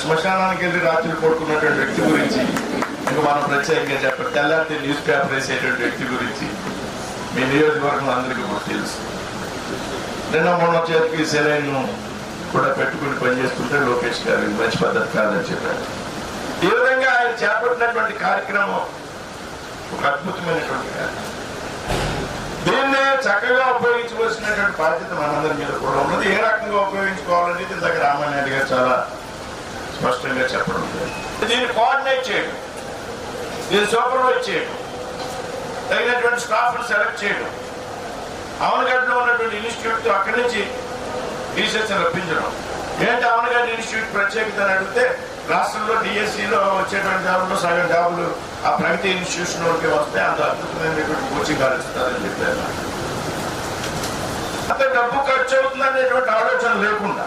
శ్మశానానికి వెళ్ళి రాత్రి పడుకున్నటువంటి వ్యక్తి గురించి ఇంకా మనం ప్రత్యేకంగా చెప్పాలి. తెల్లారితే న్యూస్ పేపర్ వేసేటువంటి వ్యక్తి గురించి మీ నియోజకవర్గంలో అందరికీ కూడా తెలుసు. నిన్న మొన్న చేతికి సెలైన్ కూడా పెట్టుకుని పనిచేస్తుంటే లోకేష్ గారు మంచి పద్ధతి కాదని చెప్పారు. ఈ విధంగా ఆయన చేపట్టినటువంటి కార్యక్రమం ఒక అద్భుతమైనటువంటి కార్యక్రమం. దీన్నే చక్కగా ఉపయోగించవలసినటువంటి బాధ్యత మనందరి మీద కూడా ఉన్నది. ఏ రకంగా ఉపయోగించుకోవాలనేది ఇందాక రామానాయుడు గారు చాలా స్పష్టంగా చెప్పడం. దీన్ని కోఆర్డినేట్ చేయడం, దీన్ని సూపర్వైజ్ చేయడం, తగినటువంటి స్టాఫ్ను సెలెక్ట్ చేయడం, అవనగడ్డలో ఉన్నటువంటి ఇన్స్టిట్యూట్ అక్కడి నుంచి టీచర్స్ రప్పించడం. ఏంటి అవనగడ్డ ఇన్స్టిట్యూట్ ప్రత్యేకత అని అడిగితే రాష్ట్రంలో డిఎస్సిలో వచ్చేటువంటి జాబుల్లో సగం జాబులు ఆ ప్రగతి ఇన్స్టిట్యూషన్ వరకే వస్తే అంత అద్భుతమైనటువంటి కోచింగ్ ఇస్తారని చెప్పారు. అంత డబ్బు ఖర్చు అవుతుందనేటువంటి ఆలోచన లేకుండా